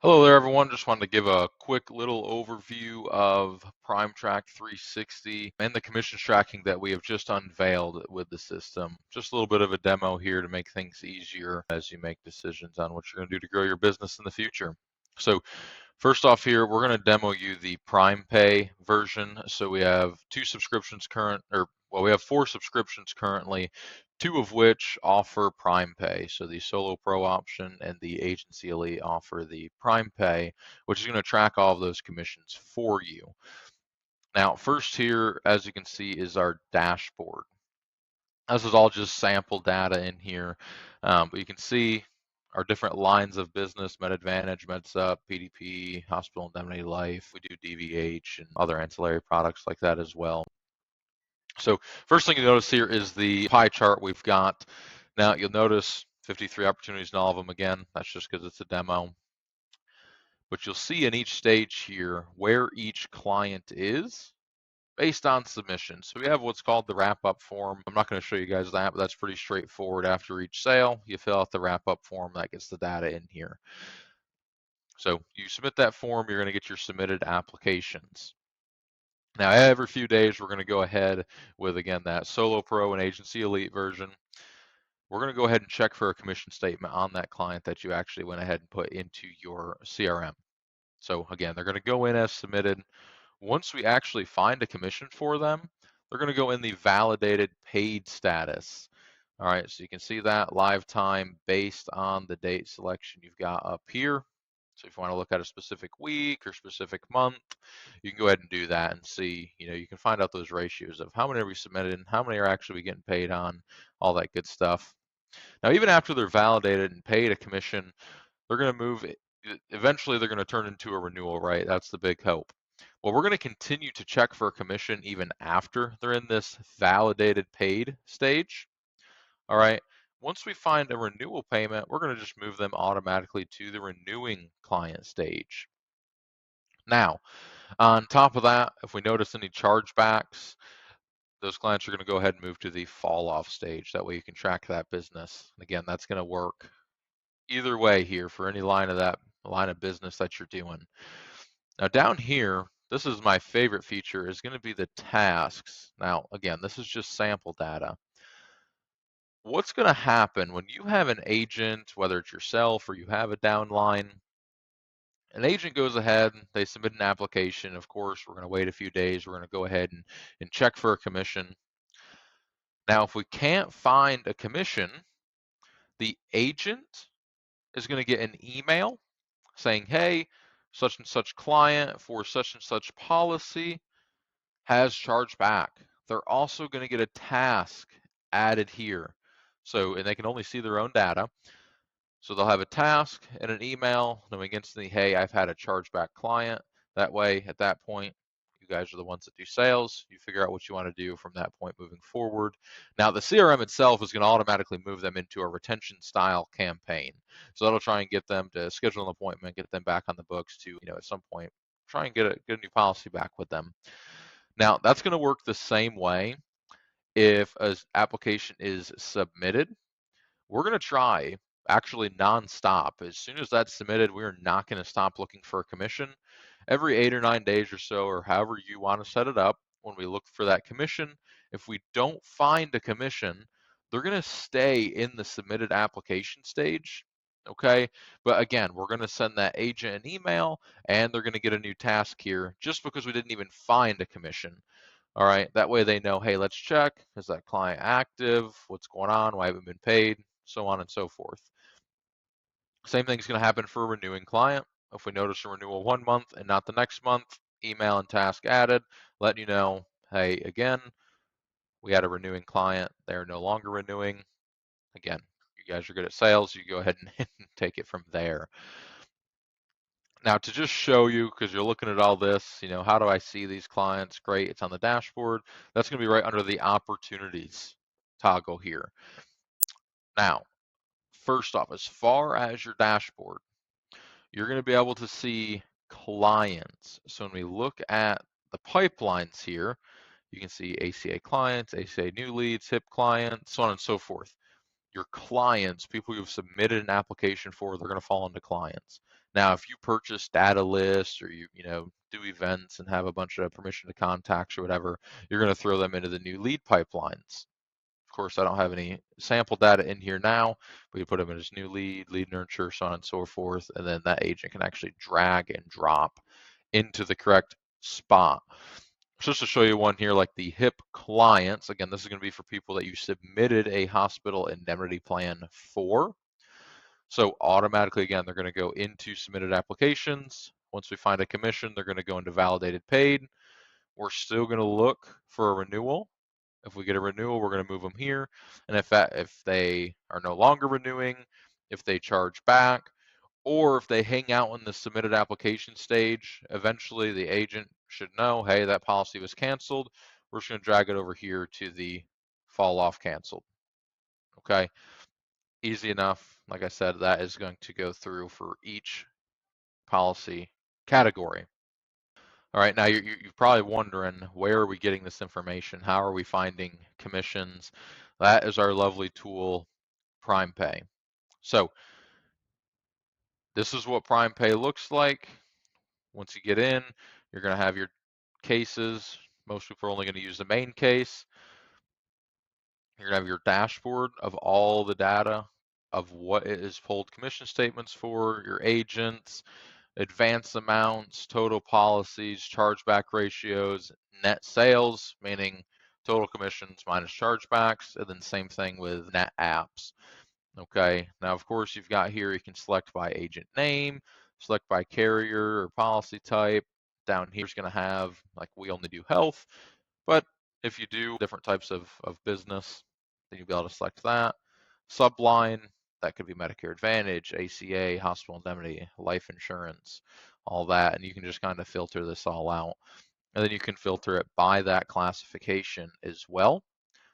Hello there, everyone. Just wanted to give a quick little overview of PrimeTrack360 and the commissions tracking that we have just unveiled with the system. Just a little bit of a demo here to make things easier as you make decisions on what you're going to do to grow your business in the future. So first off here, we're going to demo you the PrimePay version. So we have we have 4 subscriptions currently, 2 of which offer PrimePay. So the Solo Pro option and the Agency Elite offer the PrimePay, which is going to track all of those commissions for you. Now, first here, as you can see, is our dashboard. This is all just sample data in here, but you can see our different lines of business: Med Advantage, MedSup, PDP, Hospital Indemnity Life. We do DVH and other ancillary products like that as well. So first thing you notice here is the pie chart we've got. Now you'll notice 53 opportunities in all of them. Again, that's just because it's a demo. But you'll see in each stage here where each client is based on submission. So we have what's called the wrap-up form. I'm not going to show you guys that, but that's pretty straightforward. After each sale, you fill out the wrap-up form that gets the data in here. So you submit that form, you're going to get your submitted applications. Now, every few days, we're going to go ahead with, again, that Solo Pro and Agency Elite version. We're going to go ahead and check for a commission statement on that client that you actually went ahead and put into your CRM. So again, they're going to go in as submitted. Once we actually find a commission for them, they're going to go in the validated paid status. All right, so you can see that live time based on the date selection you've got up here. So if you want to look at a specific week or specific month, you can go ahead and do that and see, you can find out those ratios of how many are we submitted and how many are actually getting paid on, all that good stuff. Now, even after they're validated and paid a commission, they're going to move, eventually they're going to turn into a renewal, right? That's the big hope. Well, we're going to continue to check for a commission even after they're in this validated paid stage. All right. Once we find a renewal payment, we're going to just move them automatically to the renewing client stage. Now, on top of that, if we notice any chargebacks, those clients are going to go ahead and move to the fall off stage. That way you can track that business. And again, that's going to work either way here for any line of business that you're doing. Now down here, this is my favorite feature, is going to be the tasks. Now, again, this is just sample data. What's going to happen when you have an agent, whether it's yourself or you have a downline, an agent goes ahead, they submit an application. Of course, we're going to wait a few days. We're going to go ahead and check for a commission. Now, if we can't find a commission, the agent is going to get an email saying, hey, such and such client for such and such policy has charged back. They're also going to get a task added here. So, and they can only see their own data. So they'll have a task and an email knowing instantly, hey, I've had a chargeback client. That way, at that point, you guys are the ones that do sales. You figure out what you want to do from that point moving forward. Now, the CRM itself is going to automatically move them into a retention style campaign. So that'll try and get them to schedule an appointment, get them back on the books to, at some point, try and get a new policy back with them. Now, that's going to work the same way if an application is submitted. We're going to try actually nonstop. As soon as that's submitted, we're not going to stop looking for a commission. Every 8 or 9 days or so, or however you want to set it up, when we look for that commission, if we don't find a commission, they're going to stay in the submitted application stage. Okay, but again, we're going to send that agent an email and they're going to get a new task here just because we didn't even find a commission. All right, that way they know, hey, let's check. Is that client active? What's going on? Why haven't been paid? So on and so forth. Same thing's going to happen for a renewing client. If we notice a renewal 1 month and not the next month, email and task added, letting you know, hey, again, we had a renewing client. They're no longer renewing. Again, you guys are good at sales. You go ahead and take it from there. Now, to just show you, because you're looking at all this, how do I see these clients? Great, it's on the dashboard. That's going to be right under the opportunities toggle here. Now, first off, as far as your dashboard, you're going to be able to see clients. So when we look at the pipelines here, you can see ACA clients, ACA new leads, HIP clients, so on and so forth. your clients, people you've submitted an application for, they're going to fall into clients. Now, if you purchase data lists or you know do events and have a bunch of permission to contacts or whatever, you're going to throw them into the new lead pipelines. Of course, I don't have any sample data in here now, but you put them in as new lead nurture, so on and so forth, and then that agent can actually drag and drop into the correct spot. Just to show you one here, like the HIP clients, again, this is going to be for people that you submitted a hospital indemnity plan for. So automatically, again, they're going to go into submitted applications. Once we find a commission, they're going to go into validated paid. We're still going to look for a renewal. If we get a renewal, we're going to move them here. And if they are no longer renewing, if they charge back, or if they hang out in the submitted application stage, eventually the agent should know, hey, that policy was canceled. We're just going to drag it over here to the fall off canceled. Okay, easy enough. Like I said, that is going to go through for each policy category. All right, now you're probably wondering, where are we getting this information? How are we finding commissions? That is our lovely tool, PrimePay. So this is what PrimePay looks like. Once you get in, you're going to have your cases. Most people are only going to use the main case. You're going to have your dashboard of all the data of what it is pulled commission statements for, your agents, advance amounts, total policies, chargeback ratios, net sales, meaning total commissions minus chargebacks, and then same thing with net apps. Okay, now of course you've got here, you can select by agent name, select by carrier or policy type. Down here is going to have, like, we only do health, but if you do different types of business, then you'll be able to select that. Subline, that could be Medicare Advantage, ACA, hospital indemnity, life insurance, all that, and you can just kind of filter this all out. And then you can filter it by that classification as well.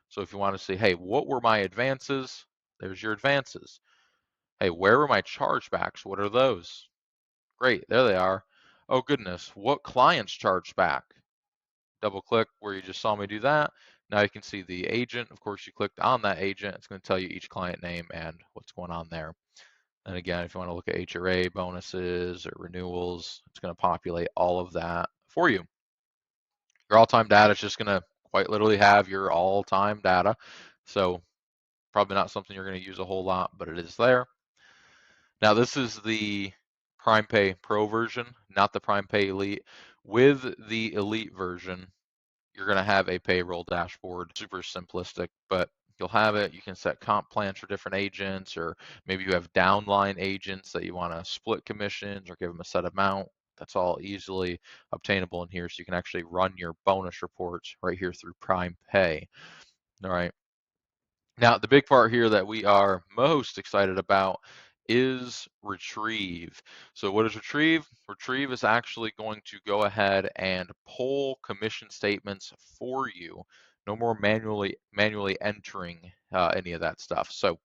So if you want to say, hey, what were my advances? There's your advances. Hey, where were my chargebacks? What are those? Great, there they are. Oh goodness, what clients charged back? Double click where you just saw me do that. Now you can see the agent. Of course, you clicked on that agent. It's going to tell you each client name and what's going on there. And again, if you want to look at HRA bonuses or renewals, it's going to populate all of that for you. Your all-time data is just going to quite literally have your all-time data. So probably not something you're going to use a whole lot, but it is there. Now this is the PrimePay Pro version, not the PrimePay Elite. With the Elite version, you're going to have a payroll dashboard, super simplistic, but you'll have it. You can set comp plans for different agents, or maybe you have downline agents that you want to split commissions or give them a set amount. That's all easily obtainable in here. So you can actually run your bonus reports right here through PrimePay. All right. Now, the big part here that we are most excited about is retrieve. So what is retrieve? Retrieve is actually going to go ahead and pull commission statements for you. No more manually entering any of that stuff. So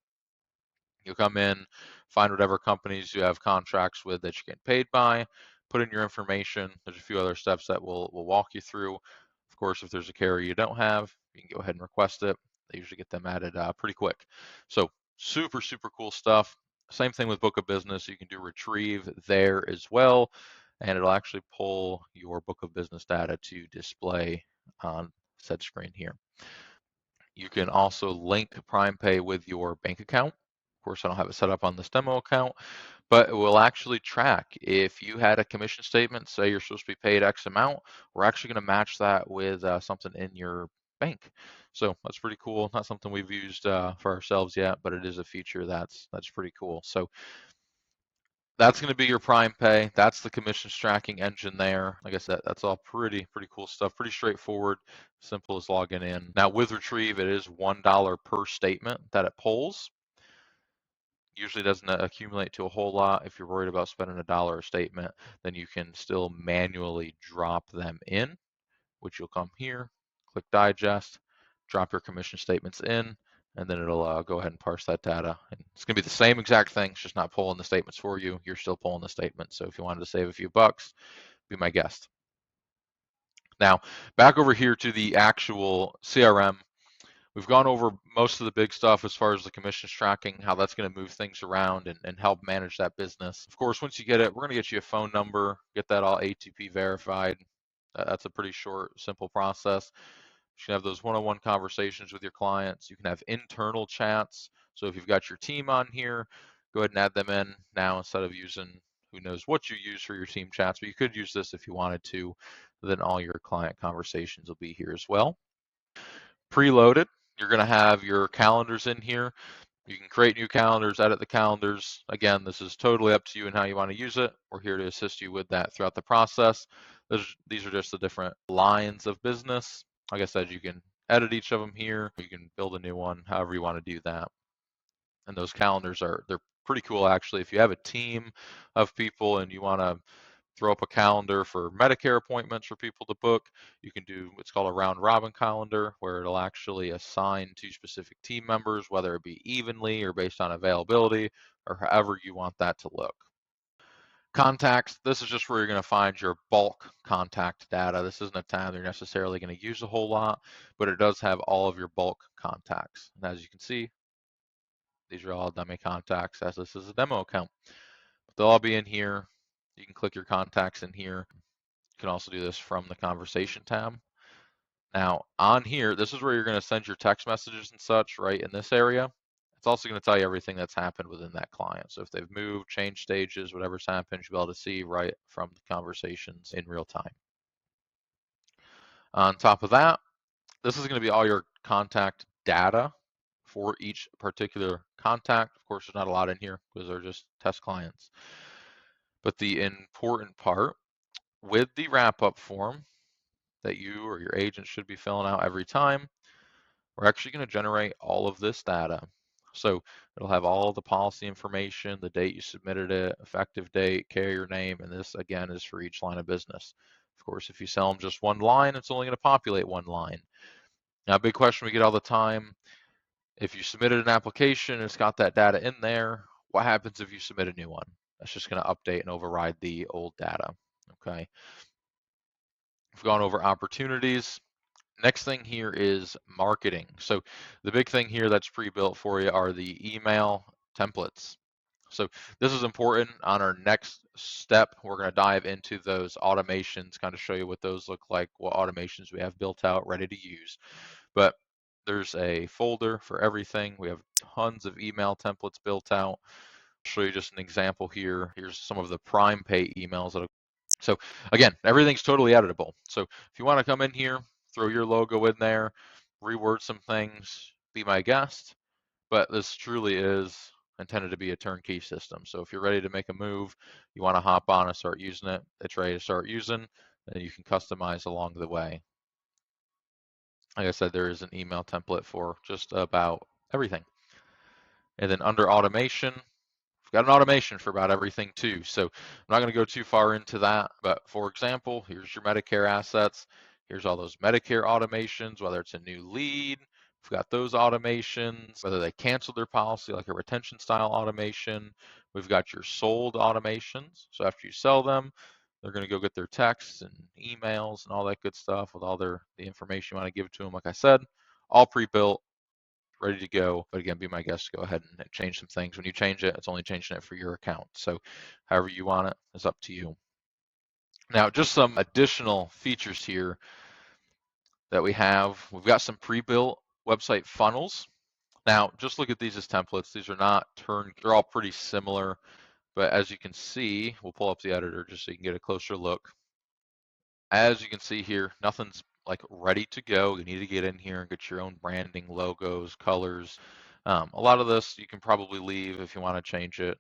you'll come in, find whatever companies you have contracts with that you get paid by, put in your information. There's a few other steps that we'll walk you through. Of course, if there's a carrier you don't have, you can go ahead and request it. They usually get them added pretty quick. So super, super cool stuff. Same thing with book of business. You can do retrieve there as well, and it'll actually pull your book of business data to display on said screen here. You can also link PrimePay with your bank account. Of course, I don't have it set up on this demo account, but it will actually track if you had a commission statement, say you're supposed to be paid X amount, we're actually going to match that with something in your bank. So that's pretty cool. Not something we've used for ourselves yet, but it is a feature that's pretty cool. So that's going to be your PrimePay. That's the commissions tracking engine there. Like I said, that's all pretty cool stuff. Pretty straightforward, simple as logging in. Now with Retrieve, it is $1 per statement that it pulls. Usually doesn't accumulate to a whole lot. If you're worried about spending $1 a statement, then you can still manually drop them in, which you'll come here, click digest, drop your commission statements in, and then it'll go ahead and parse that data. And it's going to be the same exact thing. It's just not pulling the statements for you. You're still pulling the statements. So if you wanted to save a few bucks, be my guest. Now, back over here to the actual CRM. We've gone over most of the big stuff as far as the commissions tracking, how that's going to move things around and help manage that business. Of course, once you get it, we're going to get you a phone number, get that all ATP verified. That's a pretty short, simple process. You can have those one-on-one conversations with your clients. You can have internal chats. So if you've got your team on here, go ahead and add them in now instead of using who knows what you use for your team chats, but you could use this if you wanted to. Then all your client conversations will be here as well. Preloaded, you're going to have your calendars in here. You can create new calendars, edit the calendars. Again, this is totally up to you and how you want to use it. We're here to assist you with that throughout the process. These are just the different lines of business. Like I said, you can edit each of them here. You can build a new one, however you want to do that. And those calendars they're pretty cool actually. If you have a team of people and you want to throw up a calendar for Medicare appointments for people to book, you can do what's called a round robin calendar, where it'll actually assign to specific team members, whether it be evenly or based on availability or however you want that to look. Contacts, this is just where you're going to find your bulk contact data. This isn't a tab you're necessarily going to use a whole lot, but it does have all of your bulk contacts. And as you can see, these are all dummy contacts, as this is a demo account. But they'll all be in here. You can click your contacts in here. You can also do this from the conversation tab. Now on here, this is where you're going to send your text messages and such, right in this area. It's also going to tell you everything that's happened within that client. So if they've moved, changed stages, whatever's happened, you'll be able to see right from the conversations in real time. On top of that, this is going to be all your contact data for each particular contact. Of course, there's not a lot in here because they're just test clients. But the important part with the wrap-up form that you or your agent should be filling out every time, we're actually going to generate all of this data. So it'll have all the policy information, the date you submitted it, effective date, carrier name, and this again is for each line of business. Of course, if you sell them just one line, it's only going to populate one line. Now, a big question we get all the time, if you submitted an application and it's got that data in there, what happens if you submit a new one? That's just going to update and override the old data, okay? We've gone over opportunities. Next thing here is marketing. So the big thing here that's pre-built for you are the email templates. So this is important. On our next step, we're going to dive into those automations, kind of show you what those look like, what automations we have built out, ready to use. But there's a folder for everything. We have tons of email templates built out. I'll show you just an example here. Here's some of the PrimePay emails that so again, everything's totally editable. So if you want to come in here, throw your logo in there, reword some things, be my guest. But this truly is intended to be a turnkey system. So if you're ready to make a move, you want to hop on and start using it, it's ready to start using, and you can customize along the way. Like I said, there is an email template for just about everything. And then under automation, we've got an automation for about everything too. So I'm not going to go too far into that, but for example, here's your Medicare assets. Here's all those Medicare automations, whether it's a new lead, we've got those automations, whether they cancel their policy, like a retention style automation. We've got your sold automations. So after you sell them, they're going to go get their texts and emails and all that good stuff with all the information you want to give to them. Like I said, all pre-built, ready to go. But again, be my guest, go ahead and change some things. When you change it, it's only changing it for your account. So however you want it is up to you. Now, just some additional features here that we have. We've got some pre-built website funnels. Now, just look at these as templates. These are not they're all pretty similar. But as you can see, we'll pull up the editor just so you can get a closer look. As you can see here, nothing's like ready to go. You need to get in here and get your own branding, logos, colors. A lot of this you can probably leave if you want to change it.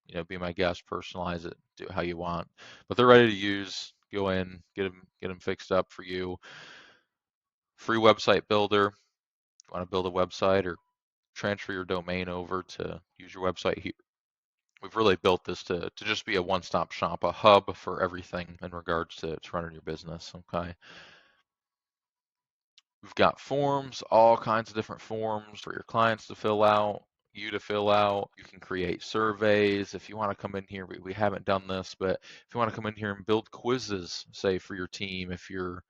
You know, be my guest, personalize it, do it how you want. But they're ready to use. Go in, get them fixed up for you. Free website builder. If you want to build a website or transfer your domain over to use your website here. We've really built this to just be a one-stop shop, a hub for everything in regards to running your business, okay? We've got forms, all kinds of different forms for your clients to fill out, you to fill out. You can create surveys. If you want to come in here, we haven't done this, but if you want to come in here and build quizzes, say for your team, if you're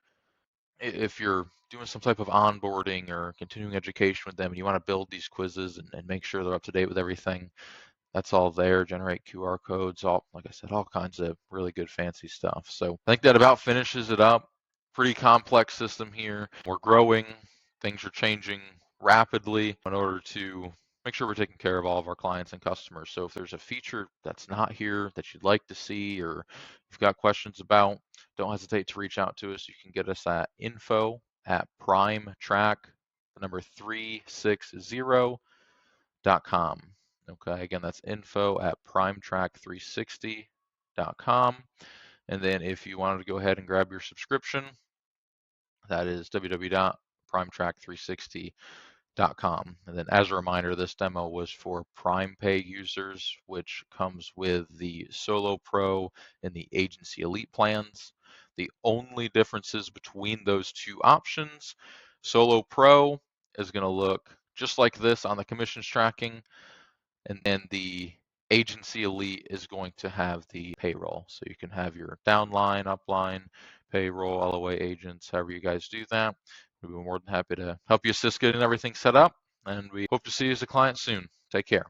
if you're doing some type of onboarding or continuing education with them and you want to build these quizzes and make sure they're up to date with everything, that's all there. Generate QR codes, all, like I said, all kinds of really good fancy stuff. So I think that about finishes it up. Pretty complex system here. We're growing, things are changing rapidly in order to make sure we're taking care of all of our clients and customers. So if there's a feature that's not here that you'd like to see or you've got questions about, don't hesitate to reach out to us. You can get us at info@PrimeTrack, the number 360.com. Okay, again, that's info@PrimeTrack360.com. And then if you wanted to go ahead and grab your subscription, that is www.PrimeTrack360.com. And then as a reminder, this demo was for PrimePay users, which comes with the Solo Pro and the Agency Elite plans. The only differences between those two options, Solo Pro is going to look just like this on the commissions tracking, and then the Agency Elite is going to have the payroll. So you can have your downline, upline, payroll, LOA agents, however you guys do that. We'd be more than happy to help you assist getting everything set up. And we hope to see you as a client soon. Take care.